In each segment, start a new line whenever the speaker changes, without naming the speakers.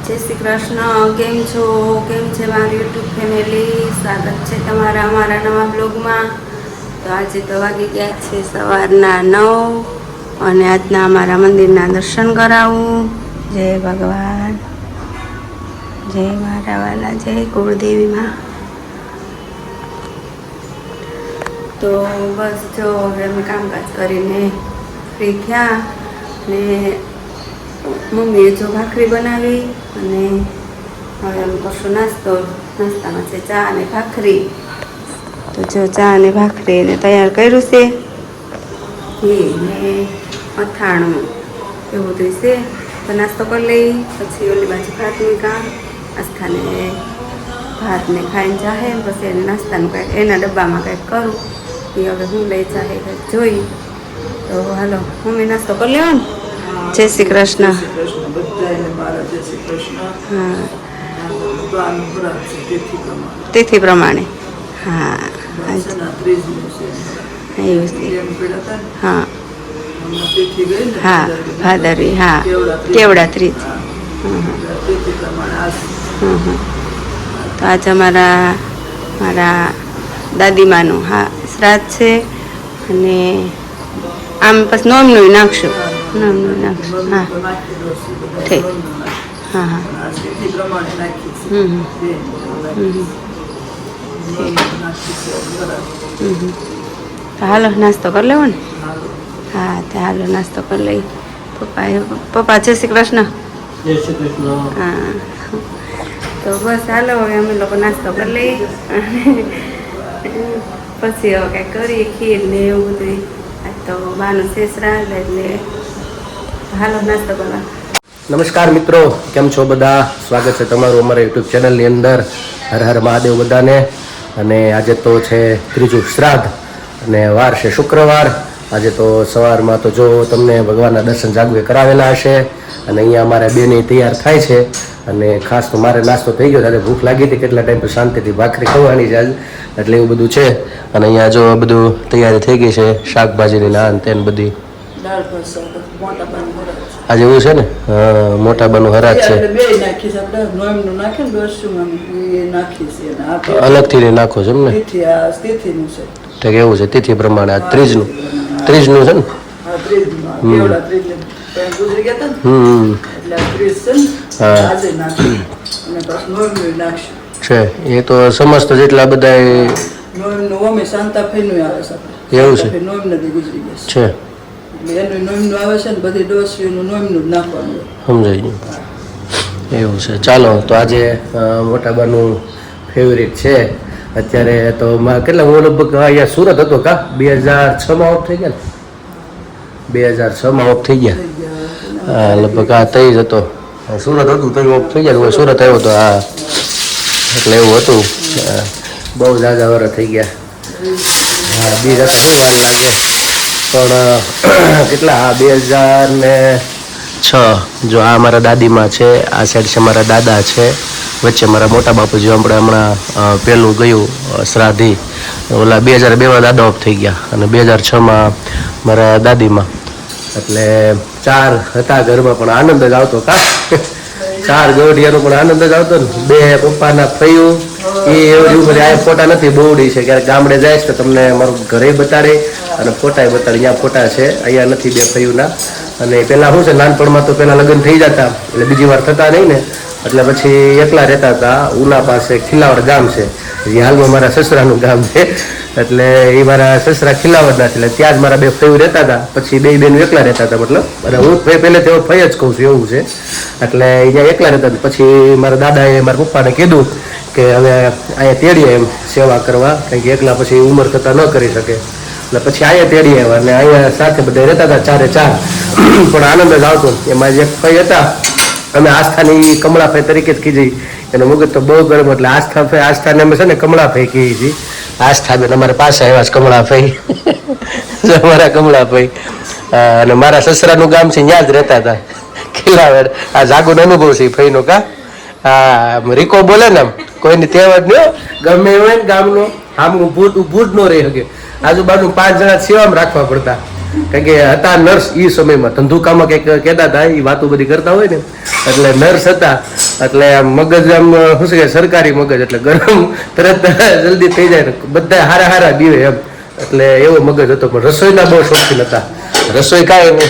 જય શ્રી કૃષ્ણ. કેમ છો? કેમ છે મારી યુટ્યુબ ફેમિલી? સ્વાગત છે તમારા અમારા નવા બ્લોગમાં. તો આજે તો વાગી ગયા છે સવારના 9 અને આજના અમારા મંદિરના દર્શન કરાવું. જય ભગવાન, જય મારા વાલા, જય કુળદેવીમાં. તો બસ જો હવે અમે કામકાજ કરીને ફ્રી થયા ને મમ્મીએ જો ભાખરી બનાવી અને હવે અમે કરશું નાસ્તો. નાસ્તામાં છે ચા અને ભાખરી. તો જો ચા અને ભાખરી એને તૈયાર કર્યું છે. ઘી ને અથાણું એવું બધું છે. તો નાસ્તો કરી લઈ, પછી ઓલી બાજુ ભાતનું કામ આસ્થાને ભાતને ખાઈને જાહે, પછી એને નાસ્તાનું કાંઈક એના ડબ્બામાં કંઈક કરું. એ હવે હું લઈ જાહે કંઈક જોઈ. તો હાલો મમ્મી નાસ્તો કરી લેવો ને. જય શ્રી કૃષ્ણ. હા, તિથિ પ્રમાણે. હા એવું છે. હા હા ભાદરવી. હા કેવડા ત્રીજ. તો આજે મારા દાદીમાનું શ્રાદ્ધ છે અને આમ પછી નોમનું નાખશું. હા ઠીક. હા હા તો હાલો નાસ્તો કરી લેવો ને. હા તો હાલો નાસ્તો કરી લઈ. પપ્પા જય શ્રી કૃષ્ણ. હા તો બસ હાલો હવે અમે લોકો નાસ્તો કરી લઈએ પછી હવે કંઈક કરીએ ખીર ને એવું બધું. તો બાનું શ્રાદ્ધ એટલે હાલો નાસ્તો કરવા.
નમસ્કાર મિત્રો, કેમ છો બધા? સ્વાગત છે તમારું અમારા યુટ્યુબ ચેનલની અંદર. હર હર મહાદેવ બધાને. અને આજે તો છે ત્રીજું શ્રાદ્ધ અને વાર છે શુક્રવાર. આજે તો સવારમાં તો જો તમને ભગવાનના દર્શન જાગવે કરાવેલા હશે. અને અહીંયા અમારા બેને તૈયાર થાય છે અને ખાસ તો મારે નાસ્તો થઈ ગયો. ત્યારે ભૂખ લાગી હતી કેટલા ટાઈમ પર શાંતિથી ભાખરી ખવાની છે આજ, એટલે એવું બધું છે. અને અહીંયા જો બધું તૈયારી થઈ ગઈ છે, શાકભાજીની નાન તેન બધી. આજે એવું છે ને, મોટા બાનું હરાજ છે. અલગથી નાખો છો એમ ને? ઠીક એવું છે. તિથિ પ્રમાણે આ ત્રીજનું છે ને? છે એ તો સમસ્ત જેટલા બધા એવું છે. સમજાય ગયું. એવું છે. ચાલો તો આજે મોટાબાનું ફેવરિટ છે. અત્યારે તો કેટલા હું લગભગ અહીંયા સુરત હતો કા 2006માં ઓફ થઈ ગયા ને? 2006માં ઓફ થઈ ગયા. હા લગભગ આ તઈ જ હતો. સુરત હતું તઈ ઓફ થઈ ગયા. સુરત આવ્યો હતો. હા એટલે એવું હતું. બહુ ઝાઝા વર્ષ થઈ ગયા. હા 2006 વાર લાગે પણ કેટલા? હા 2006. જો આ મારા દાદીમાં છે, આ સાઈડ છે મારા દાદા છે, વચ્ચે મારા મોટા બાપુજી હમણાં પહેલું ગયું શ્રાદ્ધી. ઓલા 2002માં દાદા ઓફ થઈ ગયા અને 2006માં મારા દાદીમાં. એટલે 4 હતા ઘરમાં પણ આનંદ જ આવતો કા. 4 ગોઢિયાનો પણ આનંદ જ આવતો ને. 2 પપ્પાના ફૈયું એ એવું આ ફોટા નથી બહુડી છે. ક્યારેક ગામડે જાય છે તો તમને મારું ઘરે બતાડે અને ફોટા બતાડે. અહીંયા ફોટા છે, અહીંયા નથી 2 ફૈયુંના. અને પહેલાં શું છે, નાનપણમાં તો પહેલાં લગ્ન થઈ જતા એટલે બીજી વાર થતા નહીં ને, એટલે પછી એકલા રહેતા હતા. ઉના પાસે ખીલાવડ ગામ છે, જે હાલમાં મારા સસરાનું ગામ છે. એટલે એ મારા સસરા ખીલાવડના છે, એટલે ત્યાં જ મારા 2 ફૈયું રહેતા હતા. પછી 2 બેન એકલા રહેતા હતા મતલબ. અને હું પહેલે તેઓ ફઈ જ કહું છું એવું છે. એટલે અહીંયા એકલા રહેતા હતા. પછી મારા દાદાએ મારા પપ્પાને કીધું કે હવે અહીંયા તેડીએ એમ સેવા કરવા, કારણ કે એકલા પછી ઉંમર કરતાં ન કરી શકે. એટલે પછી અહીંયા તેડી આવ્યા અને અહીંયા સાથે બધા રહેતા હતા 4 પણ આનંદ જ આવતો. એમાં જે ફઈ હતા અમે આસ્થાની કમળાભાઈ તરીકે જ કીધી. એનો મગજ તો બહુ ગરમ. એટલે આસ્થાને અમે છે ને કમળાભાઈ કહીએ છીએ. આસ્થા બેન અમારે પાસે આવ્યા છે કમળાભાઈ. અમારા કમળાભાઈ. અને મારા સસરાનું ગામ છે ત્યાં જ રહેતા હતા ખીલાવડ. આ જાગુનો અનુભવ છે ફઈનો કા. હા રીકો બોલે ને કોઈની તહેવાર ન ગમે હોય ને ગામનો આમ ઊભું જ ન રહી શકે. આજુબાજુ 5 જણા સેવામાં રાખવા પડતા. કારણ કે હતા નર્સ એ સમયમાં ધંધુકામાં કંઈક કહેતા હતા એ વાતો બધી કરતા હોય ને એટલે નર્સ હતા એટલે મગજ આમ શું છે કે સરકારી મગજ એટલે ગરમ તરત જલ્દી થઈ જાય ને બધા હારા હારા દીવે એમ એટલે એવો મગજ હતો પણ રસોઈના બહુ શોખીન હતા રસોઈ કાંઈ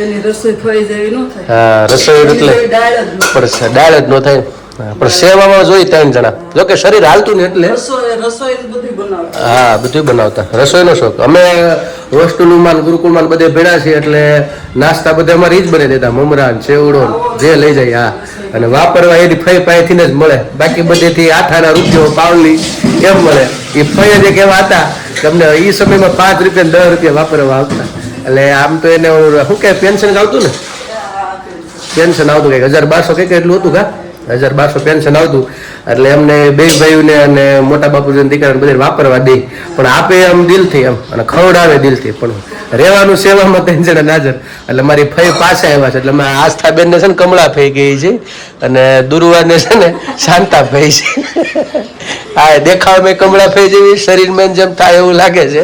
એની રસોઈ થઈ જેવી ન થાય.
હા રસોઈ એટલે પણ દાળ જ ન થાય પણ સેવામાં જોઈ 3 જણા જોકે શરીર હાલતું ને એટલે
રસોઈ બધી બનાવતા.
હા બધું બનાવતા રસોઈનો શોખ અમે હોસ્ટેલમાં ગુરુકુળમાં બધે ભેળા છીએ એટલે નાસ્તા બધા અમારે જ બને દેતા મમરા ચેવડો જે લઈ જાય હા અને વાપરવા એની ફઈ પાસેથી જ મળે બાકી બધેથી આઠાના રૂપિયો પાવલી એમ મળે એ ફઈ જ એક એવા હતા કે અમને એ સમયમાં 5 રૂપિયા 10 રૂપિયા વાપરવા આવતા એટલે આમ તો એને શું કે પેન્શન આવતું ને પેન્શન આવતું કંઈક 1200 કંઈક એટલું હતું કા 1200 પેન્શન આવતું એટલે એમને બે ભાઈઓને અને મોટા બાપુજીને દીકરાને બધે વાપરવા દે પણ આપે આમ દિલથી એમ અને ખવડાવે દિલથી પણ રહેવાનું સેવામાં 3 જણા નાજર એટલે મારી ફઈ પાસે આવ્યા છે એટલે મેં આસ્થાબેનને છે ને કમળા ફઈ ગઈ છે અને દુર્વાને છે ને શાંતા ફઈ છે હા દેખાવમાં કમળા ફઈ જેવી શરીરમાં જેમ થાય એવું લાગે છે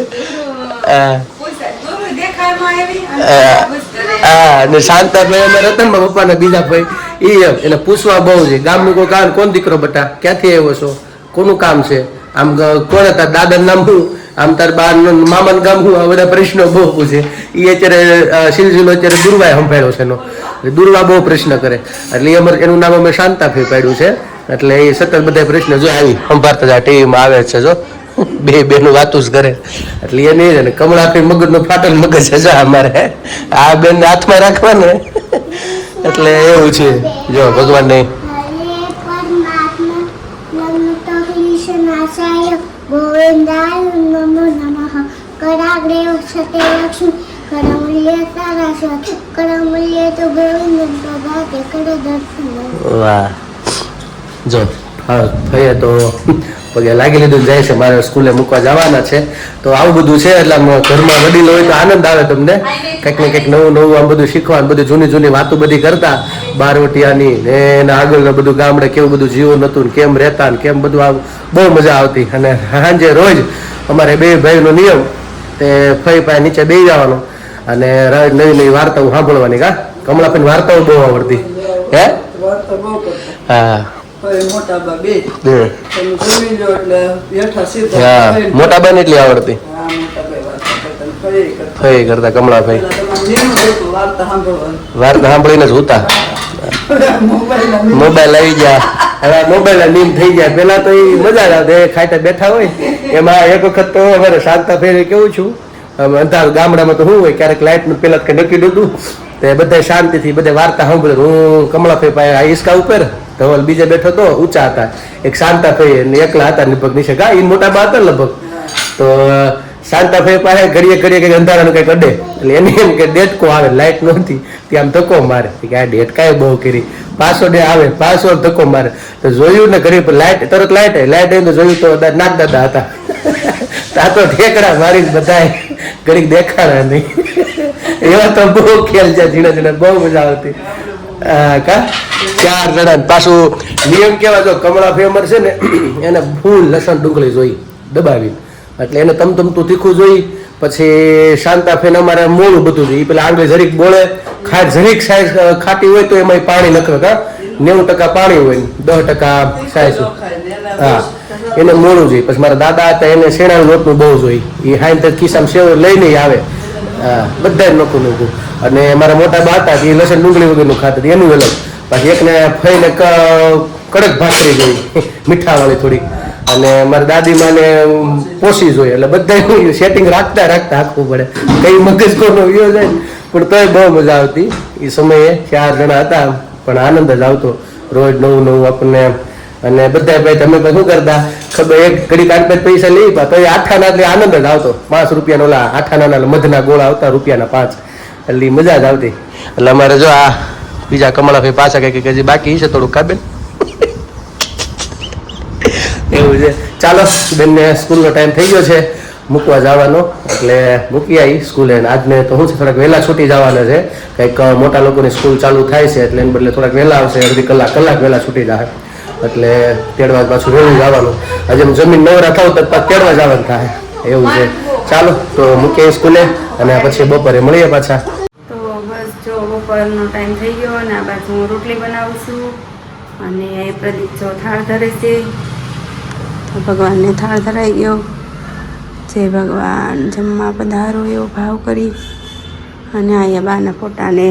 હા અને શાંતાભાઈ અમે રતનભાઈ પપ્પાના બીજા ભાઈ એ એને પૂછવા બહુ છે ગામનું કોઈ કામ કોણ દીકરો બટા ક્યાંથી આવ્યો છો કોનું કામ છે આમ કોણ હતા દાદાનું નામ શું આમ તાર બા મામાનું ગામ શું આ બધા પ્રશ્નો બહુ પૂછે એ અત્યારે સિલસિલો અત્યારે દુર્વાએ સંભાળ્યો છે એનો દુર્વા બહુ પ્રશ્ન કરે એટલે એનું નામ અમે શાંતાભાઈ પાડ્યું છે એટલે એ સતત બધા પ્રશ્ન જો આવી સંભાળતા જ ટીવીમાં આવે છે જો બે બેનું વાતું જ કરે એટલે એ નહીં ને કમળાભાઈ મગજનો ફાટેલ મગજ છે જો અમારે આ બેન હાથમાં રાખવાને એટલે એવું છે જો ભગવાન ને વાહ જો હા ભાઈ તો પગે લાગી લીધું જાય છે મારે સ્કૂલે મૂકવા જવાના છે તો આવું બધું છે એટલે ઘરમાં વડીલો હોય તો આનંદ આવે તમને કંઈક ને કંઈક નવું નવું આમ બધું શીખવાનું બધું જૂની જૂની વાતો બધી કરતા બારવટિયાની ને એના આગળનું બધું ગામડે કેવું બધું જીવન હતું ને કેમ રહેતા ને કેમ બધું આવું બહુ મજા આવતી અને સાંજે રોજ અમારે બે ભાઈનો નિયમ તે ફઈ પાસે નીચે બેસી જવાનો અને નવી નવી વાર્તાઓ સાંભળવાની કા કમળાભાઈ વાર્તાઓ બહુ આવડતી હે હા મોટા બેન એટલી આવડતી ફઈ કરતા કમળાભાઈ વાર્તા સાંભળીને જ હોતા મોબાઈલ આવી ગયા હવે મોબાઈલ નીમ થઈ ગયા પેલા તો એ મજા જ આવતી ખાતા બેઠા હોય એમાં એક વખત તો અમારે શાંતા ફેરી કેવું છું અંધાર ગામડામાં તો શું હોય ક્યારેક લાઈટ નું પેલા કઈ નક્કી નતું તે બધા શાંતિથી બધા વાર્તા સાંભળે હું કમળાભાઈ પાસે આ હિસકા ઉપર ધવલ બીજે બેઠો તો ઊંચા હતા એક શાંતાભાઈ ને એકલા હતા લગભગ નીચે ગા એ મોટા બા હતા લગભગ તો શાંતાભાઈ પાસે ઘડીએ ઘડીએ કંઈક અંધારાનું કંઈક અડે એટલે એને એમ કે ડેટકો આવે લાઈટ નહોતી ત્યાં આમ ધક્કો મારે કે આ ડેટકાએ બહુ કરી પાછો ડે આવે પાછો ધક્કો મારે તો જોયું ને ઘડી પર લાઈટ તરત લાઈટ આવી તો જોયું તો નાગ દાદા હતા તા તો ઠેકડા મારી બધા ઘડીક દેખાડા નહીં એવા તો બહુ ખેલ છે ઝીણા ઝીણા બહુ મજા આવતી કા 4 જણા પાછું નિયમ કેવા જો કમળાભાઈ અમર છે ને એને ફૂલ લસણ ડુંગળી જોઈ દબાવી એટલે એને તમતમતું તીખું જોઈ પછી શાંતાફેન અમારે મોળું બધું જોઈએ પેલા આંગળી જરીક બોળે જરીક સાઈઝ ખાટી હોય તો એમાં પાણી નખવે કા 90% પાણી હોય 10% સાઈઝ હા એને મોળું જોઈએ પછી મારા દાદા હતા એને શેણાનું લોટનું બહુ જોઈ એ હાઈન તો ખિસ્સામાં સેવ લઈને આવે હા બધા નોખું નોખું અને મારા મોટા બા હતા એ લસણ ડુંગળી વગરનું ખાતા એનું અલગ પછી એકને ફઈને કડક ભાખરી જોઈ મીઠાવાળી થોડીક અને મારી દાદીમાને પોસી જોઈએ એટલે બધા સેટિંગ રાખતા રાખતા આખવું પડે કઈ મગજ કોનો વ્યો જાય પણ તોય બહુ મજા આવતી એ સમયે 4 જણા હતા પણ આનંદ જ આવતો રોજ નવું નવું આપણને અને બધા ભાઈ તમે શું કરતા ખબર એક ઘડી કાઢ પૈસા લઈ પા તો એ આઠાના એટલે આનંદ જ આવતો 5 રૂપિયાનો ઓલા આઠાના મધના ગોળા આવતા રૂપિયાના 5 એટલે મજા જ આવતી એટલે અમારે જો આ બીજા કમળાભાઈ પાછા કઈ હજી બાકી છે થોડું કાબેન એવું છે ચાલો બેનને સ્કૂલનો ટાઈમ થઈ ગયો છે મૂકવા જવાનો એટલે મૂકી આવી સ્કૂલે આજને તો શું છે થોડાક વહેલા છૂટી જવાના છે કંઈક મોટા લોકોની સ્કૂલ ચાલુ થાય છે એટલે એને બદલે થોડાક વહેલા આવશે અડધી કલાક વહેલા છૂટી જાય એટલે તેડવા પાછું વહેલું જવાનું હજી જમીન નવરા થાવ તો પાછું તેડવા જવાનું થાય એવું છે ચાલો તો મૂકીએ સ્કૂલે અને પછી બપોરે મળીએ પાછા.
તો બસ જો બપોરનો ટાઈમ થઈ ગયો અને આ બાજુ હું રોટલી બનાવું છું અને પ્રદીપ જો થાળ ધરે છે. ભગવાનને થાળ ધરાઈ ગયો. જય ભગવાન, જમવા પધારો એવો ભાવ કરી અને અહીંયા બાના ફોટાને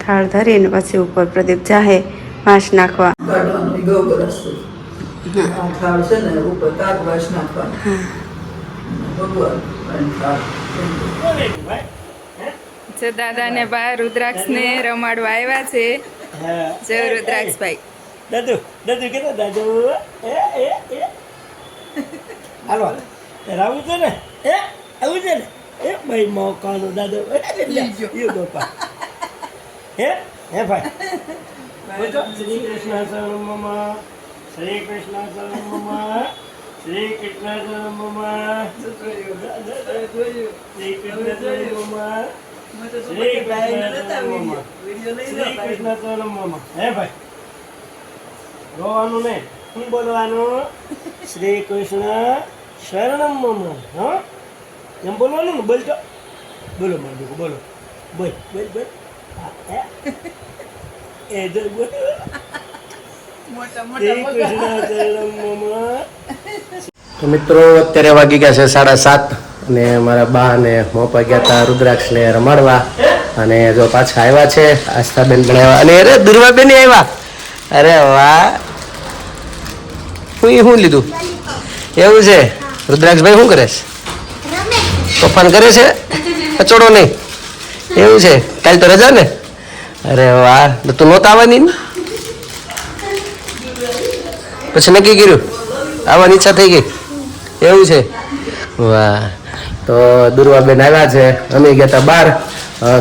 થાળ ધરીને પછી ઉપર પ્રદીપ જાહે વાંસ નાખવા.
કાઢવાનું ઈ ગૌબર રસોઈ. આ થાળ છે ને ઉપર તાક વાસ નાખવાનું. ભગવાન અને થાળ.
જો દાદાને બહાર રુદ્રાક્ષને રમાડવા આવ્યા છે. જય રુદ્રાક્ષભાઈ.
દાદુ દાદુ કેતો દાદુ હાલો રાવું છે ને આવું છે ને ભાઈ મોકાનો દાદુ બાપા હે ભાઈ શ્રી કૃષ્ણ શરણ મમા શ્રી કૃષ્ણ શરણ મમા શ્રી કૃષ્ણ શરણ મમા શ્રી કૃષ્ણ શરણ મમા શ્રી કૃષ્ણ શરણ મમા હે ભાઈ રોવાનું નહીં શું બોલવાનું શ્રી કૃષ્ણ શરણમ મમ હા એમ બોલવાનું ને બોલતો બોલો મારું બોલો બોલ બોલ બોલ એ જો બોલ શ્રી કૃષ્ણ શરણમ મમ.
તો મિત્રો અત્યારે વાગી ગયા છે 7:30 અને મારા બા અને મોપા ગયા હતા રુદ્રાક્ષને રમાડવા અને જો પાછા આવ્યા છે. આસ્થાબેન પણ આવ્યા અને અરે દુર્વાબેન આવ્યા. અરે વાહ, હું લીધું એવું છે. રુદ્રાક્ષભાઈ શું કરે છે? તોફાન કરે છે? કચોડો નહીં એવું છે? કાલ તો રજા ને? અરે વાહ, તું નહોતા આવવાની ને પછી નક્કી કર્યું આવવાની ઈચ્છા થઈ ગઈ એવું છે? વાહ. તો દુર્વાબેન આવ્યા છે. અમે ગયા હતા બહાર,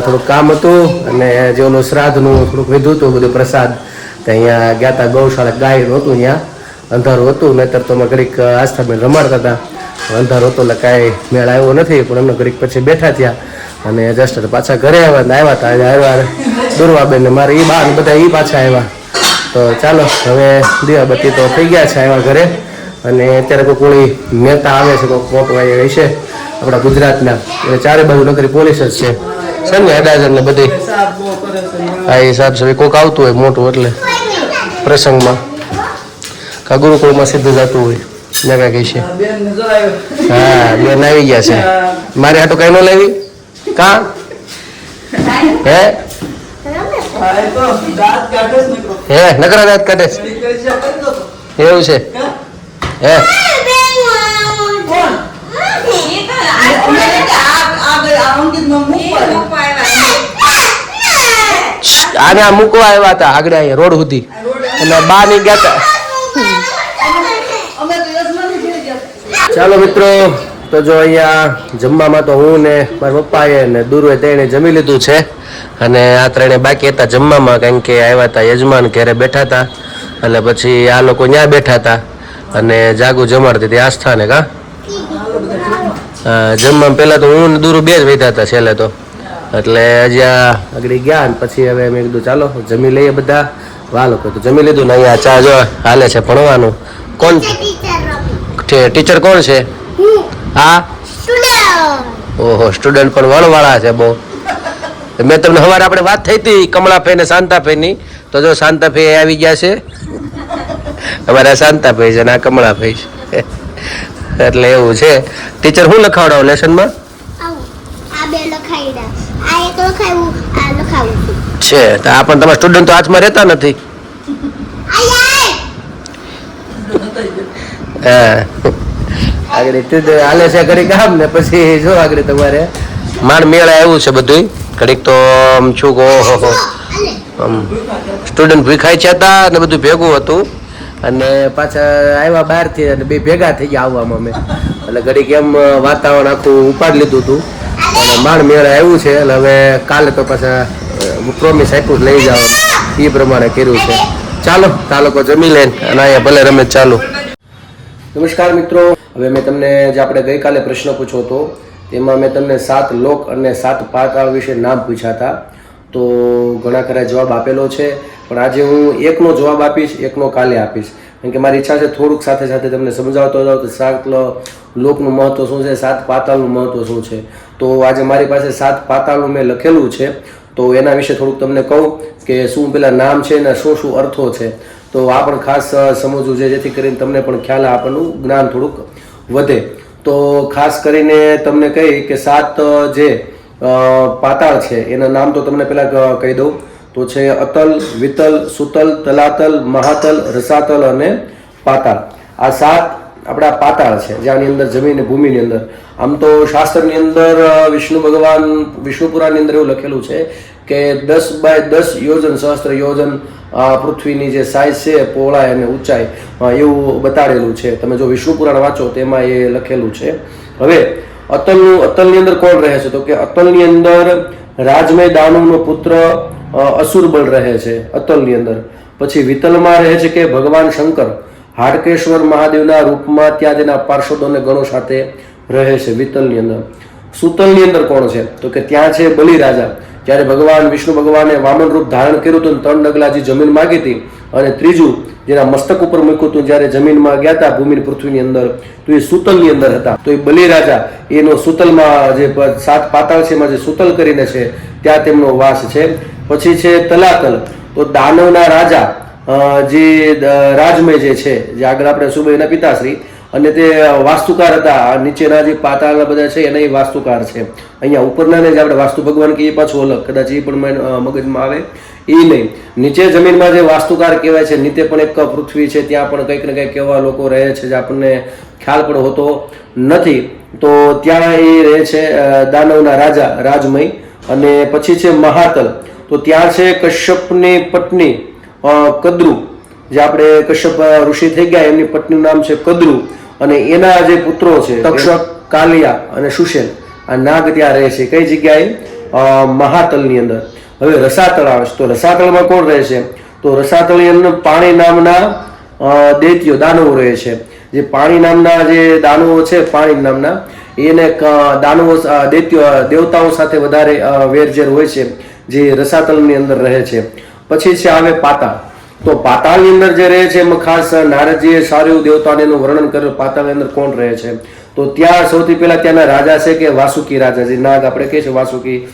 થોડુંક કામ હતું અને જે ઓલું શ્રાદ્ધનું થોડુંક વધ્યું હતું બધું પ્રસાદ. તો અહીંયા ગયા હતા ગૌશાળા, ગાય નહોતું અહીંયા, અંધારું હતું. નહીતર તો અમે ઘડીક આસ્થાબેન રમાડતા હતા. અંધારું હતું એટલે કાંઈ મેળ આવ્યો નથી, પણ એમને ઘડીક પછી બેઠા થયા અને જસ્ટ પાછા ઘરે આવ્યા હતા. આવ્યા દુર્વાબેન ને મારે એ બા ને બધા એ પાછા આવ્યા. તો ચાલો હવે દીવાબત્તી તો થઈ ગયા છે આવ્યા ઘરે. અને અત્યારે કોઈ કોળી નેતા આવે છે, કોઈ મોટો ભાઈ છે આપણા ગુજરાતના, એટલે ચારે બાજુ નગરી પોલીસ જ છે સમજે, અડાજર ને બધી.
સાપ બહુ કરે છે.
હા એ સાહેબ છે, કોઈક આવતું હોય મોટું એટલે પ્રસંગમાં કા ગુરુકુળમાં સીધું જતું હોય ને કાંઈ કહે છે.
આ બેનને જો આવ્યો.
હા બેન આવી ગયા છે. મારે હાટું કઈ ન લેવી કા હે
આ એ તો દાંત કાઢે છે ને કોઈ.
હે નકરા દાંત કાઢે છે
ઘડી કરી છે, કરી દો તો.
એવું છે હે?
કોણ?
આને આ મૂકવા આવ્યા હતા આગળ અહીંયા રોડ સુધી અને બા ની ગયા હતા. ચાલો મિત્રો, તો જો અહીંયા જમવામાં તો હું ને મારા પપ્પાએ ને દુર્વે તેણે જમી લીધું છે અને આ ત્રણે બાકી હતા જમવામાં, કારણ કે આવ્યા હતા યજમાન ઘરે બેઠા હતા એટલે પછી આ લોકો ત્યાં બેઠા હતા અને જાગુ જમાડતી હતી આસ્થાને કા જમવામાં. પહેલા તો હું ને દુરુ બે જ બેઠા હતા છેલ્લે તો, એટલે હજી આગળ ગયા ને પછી હવે મેં કીધું ચાલો જમી લઈએ બધા. વાહ લોકો તો જમી લીધું ને અહીંયા ચા જો હાલે છે ભણવાનું. કોણ ટીચર કોણ છે? હા ઓહો, સ્ટુડન્ટ પણ વણવાળા છે બહુ. મેં તમને સવારે આપણે વાત થઈ હતી કમળાભાઈ ને શાંતાભાઈ ની, તો જો શાંતાભાઈ આવી ગયા છે, અમારા શાંતાભાઈ છે ને આ કમળાભાઈ છે. એટલે એવું છે. ટીચર શું લખાવડાવો લેસનમાં છે? તો આ પણ તમારા સ્ટુડન્ટ તો હાથમાં રહેતા નથી. હા આગળ હાલે છે ઘડીક કામ ને પછી જો આગળ તમારે માંડ મેળા એવું છે બધું. ઘડીક તો આમ છું કે ઓહો સ્ટુડન્ટ ભીખાય છે હતા ને બધું ભેગું હતું અને પાછા આવ્યા બહારથી અને બે ભેગા થઈ ગયા આવવામાં અમે, એટલે ઘડીક એમ વાતાવરણ આખું ઉપાડી લીધું હતું અને માંડ મેળા એવું છે. એટલે હવે કાલે તો પાછા પ્રોમિસ આપ્યું લઈ જાઓ એ પ્રમાણે કર્યું છે. ચાલો આ લોકો જમી લે અને અહીંયા ભલે રમે ચાલુ. નમસ્કાર મિત્રો, હવે મેં તમને જે આપણે ગઈકાલે પ્રશ્ન પૂછ્યો હતો તેમાં મેં તમને 7 લોક અને 7 પાતાળ વિશે નામ પૂછ્યા હતા. તો ઘણા ખરા જવાબ આપેલો છે, પણ આજે હું એકનો જવાબ આપીશ, એકનો કાલે આપીશ. કારણ કે મારી ઈચ્છા છે થોડુંક સાથે સાથે તમને સમજાવતો જાઉં તો 7 લોકનું મહત્વ શું છે, 7 પાતાળનું મહત્વ શું છે. તો આજે મારી પાસે 7 પાતાળનું મેં લખેલું છે, તો એના વિશે થોડુંક તમને કહું કે શું પેલા નામ છે અને શું શું અર્થો છે. તો આ પણ ખાસ સમજવું છે, જેથી કરીને તમને પણ ખ્યાલ આપણનું જ્ઞાન થોડુંક વધે. તો ખાસ કરીને તમને કહી કે 7 જે પાતાળ છે એના નામ તો તમને પહેલાં કહી દઉં. તો છે અતલ, વિતલ, સુતલ, તલાતલ, મહાતલ, રસાતલ અને પાતાળ. આ 7 આપણા પાતાળ છે, જેની અંદર જમીન ભૂમિની અંદર. આમ તો શાસ્ત્રની અંદર વિષ્ણુ ભગવાન વિષ્ણુ પુરાણની અંદર એવું લખેલું છે કે 10 બાય 10 યોજન સહસ્ત્ર યોજન પૃથ્વીની જે સાઇઝ છે, પહોળાઈ અને ઊંચાઈ, એવું બતાડેલું છે. તમે જો વિષ્ણુ પુરાણ વાંચો તેમાં એ લખેલું છે. હવે અતલની અંદર કોણ રહે છે? તો કે અતલની અંદર રાજમય દાનવનો પુત્ર અસુરબળ રહે છે અતલની અંદર. પછી વિતલમાં રહે છે કે ભગવાન શંકર હાડકેશ્વર મહાદેવના રૂપમાં ત્યાં તેના પાર્ષદોને ગણો સાથે રહે છે વિતલની અંદર. સુતલની અંદર કોણ છે? તો કે ત્યાં છે બલિ રાજા. જ્યારે ભગવાન વિષ્ણુ ભગવાને વામન રૂપ ધારણ કર્યું હતું, 3 ડગલા જે જમીન માગી હતી, અને ત્રીજું જેના મસ્તક ઉપર મૂક્યું હતું જ્યારે જમીનમાં ગયા હતા ભૂમિ પૃથ્વીની અંદર, તો એ સુતલની અંદર હતા. તો એ બલિ રાજા એનો સુતલમાં જે 7 પાતાળ છે એમાં જે સુતલ કરીને છે ત્યાં તેમનો વાસ છે. પછી છે તલાતલ. તો દાનવના રાજા જે રાજમય જે છે, જે આગળ આપણે સુબેના પિતાશ્રી, અને તે વાસ્તુકાર હતા. નીચેના જે પાતાળના બધા છે એના એ વાસ્તુકાર છે. અહીંયા ઉપરના જે આપણે વાસ્તુ ભગવાન કહીએ પાછું અલગ, કદાચ એ પણ મગજમાં આવે એ નહીં. નીચે જમીનમાં જે વાસ્તુકાર કહેવાય છે, નીચે પણ એક પૃથ્વી છે, ત્યાં પણ કંઈક ને કંઈક એવા લોકો રહે છે જે આપણને ખ્યાલ પણ હોતો નથી. તો ત્યાં એ રહે છે દાનવના રાજા રાજમય. અને પછી છે મહાતલ. તો ત્યાં છે કશ્યપની પત્ની કદ્રુ, જે આપણે કશ્યપ ઋષિ થઈ ગયા એમની પત્નીનું નામ છે કદ્રુ, અને એના જે પુત્રો છે તક્ષક, કાલિયા અને સુશેલ, આ નાગ ત્યાં રહે છે. કઈ જગ્યાએ? મહાતલની અંદર. હવે રસાતળ આવે છે. તો રસાતળમાં કોણ રહે છે? તો રસાતળની અંદર પાણી નામના દૈત્યો દાનવો રહે છે. જે પાણી નામના જે દાનવો છે, પાણી નામના એને દાનવો દૈત્યો દેવતાઓ સાથે વધારે વેરઝેર હોય છે, જે રસાતળની અંદર રહે છે. પછી છે આવે પાતાળ. તો પાતાળની અંદર જે રહે છે એમાં ખાસ નારદજીએ સારું એવું દેવતાનું વર્ણન કરેલું. પાતાળની અંદર કોણ રહે છે? તો ત્યાં સૌથી પહેલા ત્યાંના રાજા છે કે વાસુકી રાજા, જે નાગ આપણે કહીએ છીએ વાસુકી.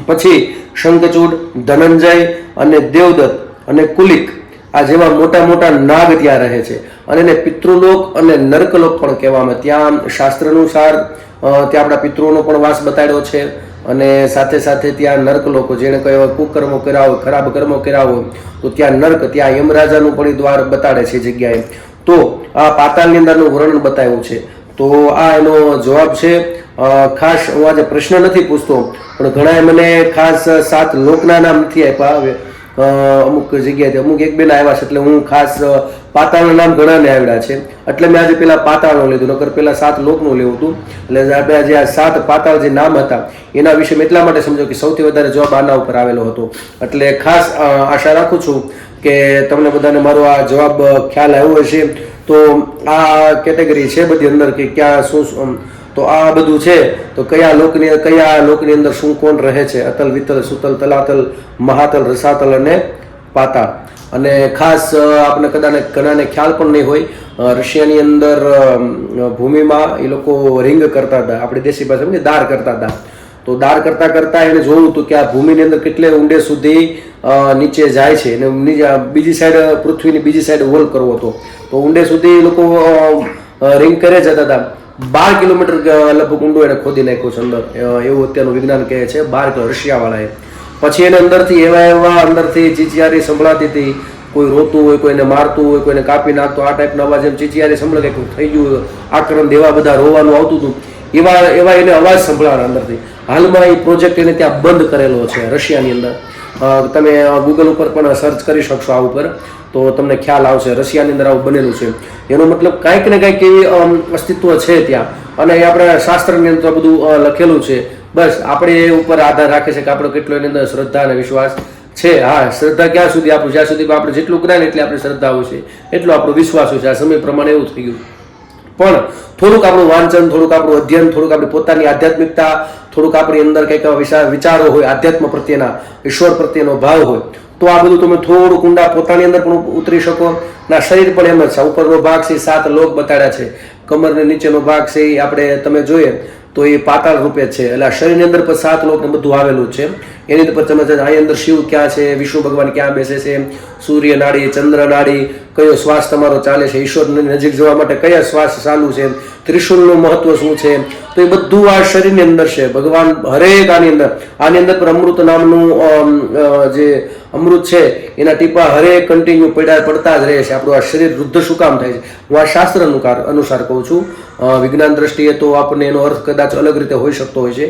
પછી શંખચૂડ, ધનંજય અને દેવદત્ત અને કુલિક, આ જેવા મોટા મોટા નાગ ત્યાં રહે છે. અને એને પિતૃલોક અને નર્કલોક પણ કહેવામાં. ત્યાં શાસ્ત્રાનુસાર ત્યાં આપણા પિતૃઓનો પણ વાસ બતાડ્યો છે, અને સાથે સાથે ત્યાં નર્ક લોકો, જેણે કયો કુકર્મો કર્યા હોય, ખરાબ કર્મો કર્યા હોય, તો ત્યાં નર્ક, ત્યાં યમરાજાનું પણ દ્વાર બતાડે છે જગ્યાએ. તો આ પાતાળની અંદરનું વર્ણન બતાવ્યું છે. તો આ એનો જવાબ છે. ખાસ હું આજે પ્રશ્ન નથી પૂછતો, પણ ઘણા મને ખાસ 7 લોકના નામ નથી આપ્યા. અમુક જગ્યાએથી અમુક 1-2 આવ્યા છે, એટલે હું ખાસ પાતાળના નામ ઘણાને આવ્યા છે, એટલે મેં આજે પેલા પાતાળનું લીધું. નકર પેલા 7 લોકનું લેવું હતું. એટલે આપણે જે આ 7 પાતાળ જે નામ હતા એના વિશે મેં એટલા માટે સમજો કે સૌથી વધારે જવાબ આના ઉપર આવેલો હતો. એટલે ખાસ આશા રાખું છું કે તમને બધાને મારો આ જવાબ ખ્યાલ આવ્યો હશે. તો આ કેટેગરી છે બધી અંદર કે ક્યાં શું, તો આ બધું છે. તો કયા લોકની અંદર શું કોણ રહે છે? અતલ, વિતલ, સુતલ, તલાતલ, મહાતલ, રસાતલ અને પાતાળ. અને ખાસ આપણે ઘણાને ખ્યાલ પણ નહીં હોય, રશિયાની અંદર ભૂમિમાં એ લોકો રિંગ કરતા હતા, આપણી દેશી ભાષામાં દાર કરતા હતા. તો દાર કરતા કરતા એને જોયું હતું કે આ ભૂમિની અંદર કેટલે ઊંડે સુધી નીચે જાય છે, અને બીજી સાઈડ પૃથ્વીની બીજી સાઈડ હોલ કરવો હતો. તો ઊંડે સુધી એ લોકો રિંગ કરે જતા હતા. 12 કિલોમીટર લગભગ ઊંડો એને ખોદી નાખ્યું છે અંદર, એવું અત્યારનું વિજ્ઞાન કહે છે. 12 કિલો રશિયાવાળાએ. પછી એને અંદરથી એવા અંદરથી ચીચિયારી સંભળાતી હતી. કોઈ રોતું હોય, કોઈને મારતું હોય, કોઈને કાપી નાખતો, આ ટાઈપના અવાજ એમ ચીચિયારી સંભળાય કે થઈ ગયું આક્રમણ, એવા બધા રોવાનું આવતું હતું. એવા એને અવાજ સંભળાવા અંદરથી. હાલમાં એ પ્રોજેક્ટ એને ત્યાં બંધ કરેલો છે રશિયાની અંદર. તમે ગૂગલ ઉપર પણ સર્ચ કરી શકશો આ ઉપર, તો તમને ખ્યાલ આવશે. રશિયાની અંદર આવું બનેલું છે. એનો મતલબ કાંઈક ને કાંઈક એવી અસ્તિત્વ છે ત્યાં, અને એ આપણા શાસ્ત્રની અંદર બધું લખેલું છે. બસ આપણે એ ઉપર આધાર રાખે છે કે આપણે કેટલો એની અંદર શ્રદ્ધા અને વિશ્વાસ છે. હા, શ્રદ્ધા ક્યાં સુધી આપણું, જ્યાં સુધી આપણે જેટલું જ્ઞાન એટલી આપણી શ્રદ્ધા હોય છે, એટલો આપણો વિશ્વાસ હોય છે. આ સમય પ્રમાણે એવું થઈ ગયું. પણ થોડુંક આપણું વાંચન, થોડુંક આપણું અધ્યયન, થોડુંક આપણી પોતાની આધ્યાત્મિકતા, થોડુંક આપણી અંદર કંઈક વિચારો હોય આધ્યાત્મ પ્રત્યેના, ઈશ્વર પ્રત્યેનો ભાવ હોય, તો આ બધું તમે થોડુંક ઊંડા પોતાની અંદર પણ ઉતરી શકો. ના શરીર પણ એમ જ છે. ઉપરનો ભાગ છે 7 લોક બતાડ્યા છે, કમરને નીચેનો ભાગ છે એ આપણે તમે જોઈએ તો એ પાતાળ રૂપે છે. એટલે આ શરીરની અંદર પણ 7 લોક ને બધું આવેલું છે. એની ઉપર તમે અહીં અંદર શિવ ક્યાં છે, વિષ્ણુ ભગવાન ક્યાં બેસે છે, સૂર્ય નાડી, ચંદ્ર નાડી, કયો શ્વાસ તમારો ચાલે છે, ઈશ્વરની નજીક જવા માટે કયા શ્વાસ ચાલુ છે, ત્રિશુલનું મહત્વ શું છે, તો એ બધું આ શરીરની અંદર છે. ભગવાન હરેક આની અંદર પણ અમૃત નામનું જે અમૃત છે એના ટીપા હરેક કન્ટિન્યુ પડતા જ રહે છે. આપણું આ શરીર વૃદ્ધ શું કામ થાય છે? હું આ શાસ્ત્ર અનુસાર કહું છું. વિજ્ઞાન દ્રષ્ટિએ તો આપણને એનો અર્થ કદાચ અલગ રીતે હોઈ શકતો હોય છે,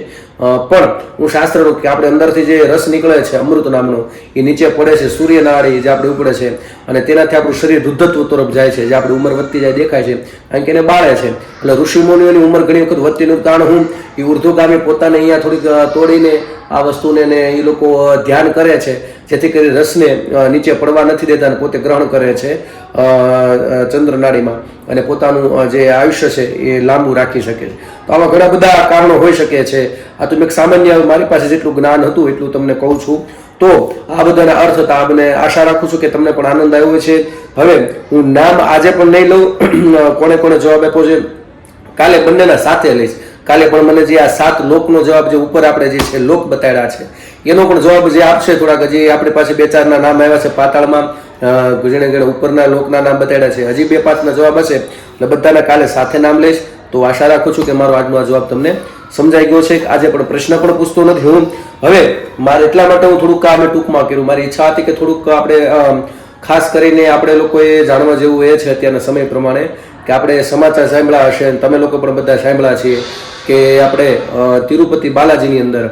પણ હું શાસ્ત્રનું કે આપણે અંદરથી જે રસ નીકળે છે અમૃત નામનો, એ નીચે પડે છે સૂર્યનાળી જે આપણે ઉપડે છે, અને તેનાથી આપણું શરીર વૃદ્ધત્વ તરફ જાય છે. જે આપણી ઉંમર વધતી જાય દેખાય છે, કારણ કે એને બાળે છે. એટલે ઋષિમુનિઓની ઉંમર ઘણી વખત વધતીનું કારણ હું એ ઉર્ધ્વગામી પોતાને અહીંયા થોડીક તોડીને આ વસ્તુને એ લોકો ધ્યાન કરે છે, જેથી કરી રસને નીચે પડવા નથી દેતા અને પોતે ગ્રહણ કરે છે ચંદ્રનાળીમાં, અને પોતાનું જે આયુષ્ય છે એ લાંબુ રાખી શકે છે. તો આવા ઘણા બધા કારણો હોઈ શકે છે. આ તો મેં સામાન્ય મારી પાસે જેટલું જ્ઞાન હતું એટલું તમને કહું છું. તો આ બધાના અર્થ હતા. મને આશા રાખું છું કે તમને પણ આનંદ આવ્યો છે. હવે હું નામ આજે પણ નહીં લઉં, કોને કોને જવાબ આપ્યો છે કાલે બંનેના સાથે લઈશ. કાલે પણ મને જે આ 7 લોકનો જવાબ જે ઉપર આપણે જે છે લોક બતાડ્યા છે એનો પણ જવાબ જે આપશે થોડાક, હજી આપણી પાસે 2-4 ના નામ આવ્યા છે પાતાળમાં, જેણે ઉપરના લોકના નામ બતાડ્યા છે, હજી 2-5 ના જવાબ હશે એટલે બધાના કાલે સાથે નામ લઈશ. તો આશા રાખું છું કે મારો આજનો આ જવાબ તમને સમજાઈ ગયો છે. આજે પણ પ્રશ્ન પણ પૂછતો નથી હું. હવે મારે એટલા માટે હું થોડુંક મેં ટૂંકમાં કર્યું. મારી ઈચ્છા હતી કે થોડુંક આપણે ખાસ કરીને આપણે લોકોએ જાણવા જેવું એ છે અત્યારના સમય પ્રમાણે કે આપણે સમાચાર સાંભળ્યા હશે, તમે લોકો પણ બધા સાંભળ્યા છીએ કે આપણે તિરુપતિ બાલાજીની અંદર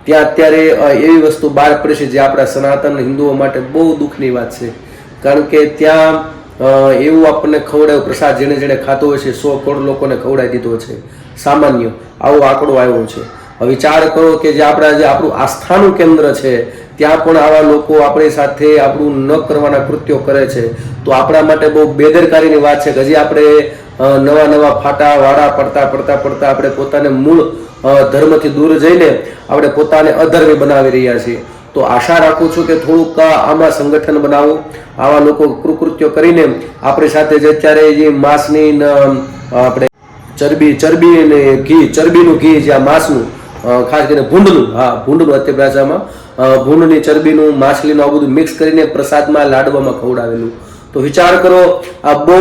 ત્યાં અત્યારે એવી વસ્તુ બહાર પડી છે જે આપણા સનાતન હિન્દુઓ માટે બહુ દુઃખની વાત છે. કારણ કે ત્યાં એવું આપણને ખવડાવ્યું પ્રસાદ, જેણે ખાતો હોય છે 100 કરોડ લોકોને ખવડાવી દીધો છે. સામાન્ય આવો આંકડો આવ્યો છે. હવે વિચાર કરો કે જે આપણું આસ્થાનું કેન્દ્ર છે ત્યાં પણ આવા લોકો આપણી સાથે આપણું ન કરવાના કૃત્યો કરે છે. તો આપણા માટે બહુ બેદરકારીની વાત છે કે હજી આપણે નવા ફાટા વાળા પડતા આપણે પોતાને મૂળ ધર્મથી દૂર જઈને આપણે પોતાને અધર્મી બનાવી રહ્યા છીએ. તો આશા રાખું છું કે થોડુંક આમાં સંગઠન બનાવો. આવા લોકો કૃત્યો કરીને આપણી સાથે જે અત્યારે જે માંસની આપણે ચરબી અને ઘી, ચરબીનું ઘી, જે આ માંસનું ખાસ કરીને ભૂંડનું અત્યારે ભાષામાં ભૂંડની ચરબીનું, માછલીનું આ બધું મિક્સ કરીને પ્રસાદમાં લાડવામાં ખવડાવેલું. તો વિચાર કરો, આ બહુ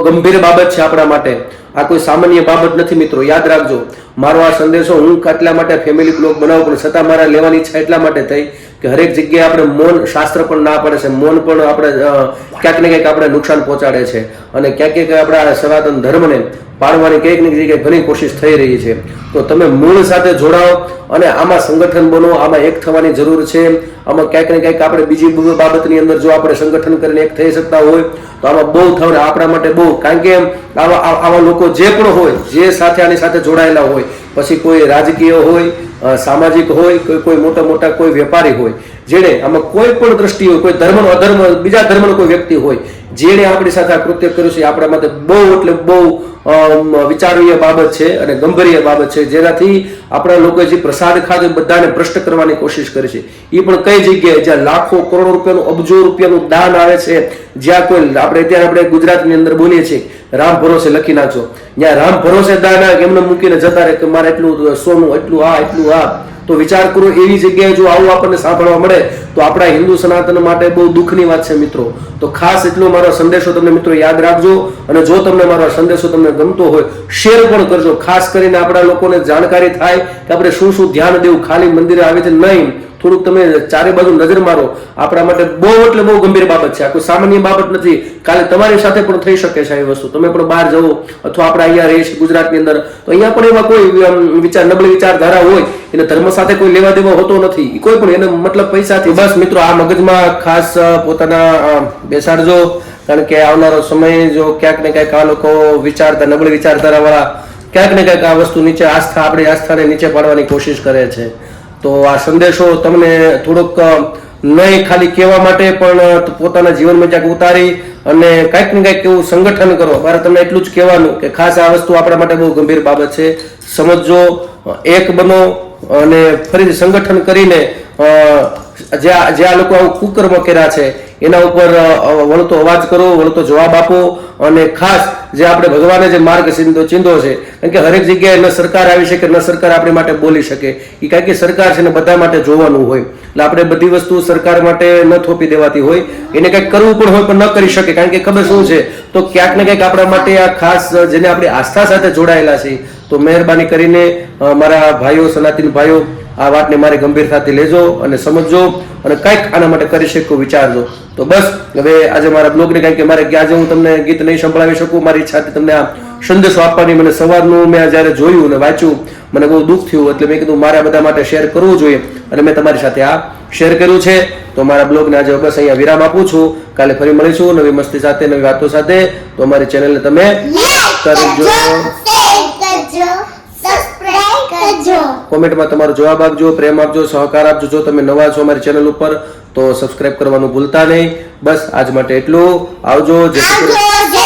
ગંભીર બાબત છે આપણા માટે. આ કોઈ સામાન્ય બાબત નથી મિત્રો, યાદ રાખજો. મારો આ સંદેશો હું એટલા માટે ફેમિલી બ્લોગ બનાવું, પણ છતાં મારા લેવાની ઈચ્છા એટલા માટે થઈ કે હરેક જગ્યાએ આપણે મૌન, શાસ્ત્ર પણ ના પડે છે, મૌન પણ આપણે ક્યાંક ને ક્યાંક આપણે નુકસાન પહોંચાડે છે, અને ક્યાંક આપણા સનાતન ધર્મને પાડવાની કંઈક ને જગ્યાએ ઘણી કોશિશ થઈ રહી છે. તો તમે મૂળ સાથે જોડાઓ અને આમાં સંગઠન બનો. આમાં એક થવાની જરૂર છે. આમાં ક્યાંક ને ક્યાંક આપણે બીજી બાબતની અંદર જો આપણે સંગઠન કરીને એક થઈ શકતા હોય તો આમાં બહુ થવાનું આપણા માટે બહુ. કારણ કે આવા લોકો જે પણ હોય, જે સાથે આની સાથે જોડાયેલા હોય, પછી કોઈ રાજકીય હોય, સામાજિક હોય, કોઈ મોટા કોઈ વેપારી હોય, જેણે આમાં કોઈ પણ દ્રષ્ટિ હોય, કોઈ ધર્મનો અધર્મ, બીજા ધર્મનો કોઈ વ્યક્તિ હોય, જેણે આપણી સાથે આ કૃત્ય કર્યું છે, આપણા માટે બહુ એટલે બહુ વિચારણીય બાબત છે અને ગંભીર બાબત છે. જેનાથી આપણા લોકોએ જે પ્રસાદ ખાધો બધાને ભ્રષ્ટ કરવાની કોશિશ કરી છે. એ પણ કઈ જગ્યાએ જ્યાં લાખો કરોડો રૂપિયાનું, અબજો રૂપિયાનું દાન આવે છે, જ્યાં કોઈ આપણે ગુજરાતની અંદર બોલીએ છીએ રામ ભરોસે લખી નાખજો, જ્યાં રામ ભરોસે દાન આવે એમને મૂકીને જતા રહે કે મારે એટલું સોનું, એટલું આ. તો વિચાર કરો, એવી જગ્યાએ જો આવું આપણને સાંભળવા મળે તો આપણા હિન્દુ સનાતન માટે બહુ દુઃખની વાત છે મિત્રો. તો ખાસ એટલો મારો સંદેશો તમને મિત્રો યાદ રાખજો. અને જો તમને મારો સંદેશો તમને ગમતો હોય, શેર પણ કરજો. ખાસ કરીને આપણા લોકોને જાણકારી થાય કે આપણે શું ધ્યાન દેવું. ખાલી મંદિરે આવે છે નહીં, થોડુંક તમે ચારે બાજુ નજર મારો. આપણા માટે બહુ એટલે બહુ ગંભીર બાબત છે. આ કોઈ સામાન્ય બાબત નથી. કાલે તમારી સાથે પણ થઈ શકે છે આવી વસ્તુ. તમે પણ બહાર જાઓ અથવા આપણે અહીંયા રહીએ છીએ ગુજરાતની અંદર, તો અહીંયા પણ એવા કોઈ નબળી વિચારધારા હોય, એને ધર્મ સાથે કોઈ લેવા દેવા હોતો નથી. કોઈ પણ એને મતલબ પૈસાથી. બસ મિત્રો, આ મગજમાં ખાસ પોતાના બેસાડજો, કારણ કે આવનારો સમય જો ક્યાંક ને ક્યાંક આ લોકો નબળી વિચારધારા વાળા ક્યાંક ને ક્યાંક આ વસ્તુ નીચે આપણી આસ્થાને નીચે પાડવાની કોશિશ કરે છે. તો આ સંદેશો તમને થોડોક નહીં ખાલી કહેવા માટે પણ પોતાના જીવનમાં ક્યાંક ઉતારી અને કંઈક ને કંઈક એવું સંગઠન કરો. મારે તમને એટલું જ કહેવાનું કે ખાસ આ વસ્તુ આપણા માટે બહુ ગંભીર બાબત છે. સમજો, એક બનો અને ફરીથી સંગઠન કરીને જે આ લોકો આવું કુકર્મ કર્યા છે એના ઉપર વળતો અવાજ કરો, વળતો જવાબ આપો. અને ખાસ જે આપણે ભગવાને જે માર્ગ ચીંધો છે, કારણ કે હરેક જગ્યાએ ન સરકાર આવી શકે ન સરકાર આપણી માટે બોલી શકે. એ કારણ કે સરકાર છે ને બધા માટે જોવાનું હોય, એટલે આપણે બધી વસ્તુ સરકાર માટે ન થોપી દેવાતી હોય. એને કંઈક કરવું પણ હોય પણ ન કરી શકે, કારણ કે ખબર શું છે તો ક્યાંક ને ક્યાંક આપણા માટે આ ખાસ જેને આપણી આસ્થા સાથે જોડાયેલા છે, તો મહેરબાની કરીને મારા ભાઈઓ, સનાતન ભાઈઓ, આ વાતને મારી ગંભીરતાથી લેજો અને સમજજો અને કંઈક આના માટે કરી શકો વિચારજો. તો બસ હવે આજે મારા બ્લોગને કારણ કે મારે આજે હું તમને ગીત નહીં સંભળાવી શકું, મારી ઈચ્છાથી તમને આ સંદેશો આપવાની. મને સવારનું મેં જ્યારે જોયું અને વાંચ્યું મને બહુ દુઃખ થયું, એટલે મેં કીધું મારે બધા માટે શેર કરવું જોઈએ અને મેં તમારી સાથે આ શેર કર્યું છે. તો મારા બ્લોગને આજે બસ અહીંયા વિરામ આપું છું. કાલે ફરી મળીશું નવી મસ્તી સાથે, નવી વાતો સાથે. તો અમારી ચેનલને તમે કોમેન્ટમાં તમારો જવાબ આપજો, પ્રેમ આપજો, સહકાર આપજો. જો તમે નવા છો અમારી ચેનલ ઉપર તો સબસ્ક્રાઇબ કરવાનું ભૂલતા નહીં. બસ આજ માટે એટલું. આવજો. જય શ્રી કૃષ્ણ.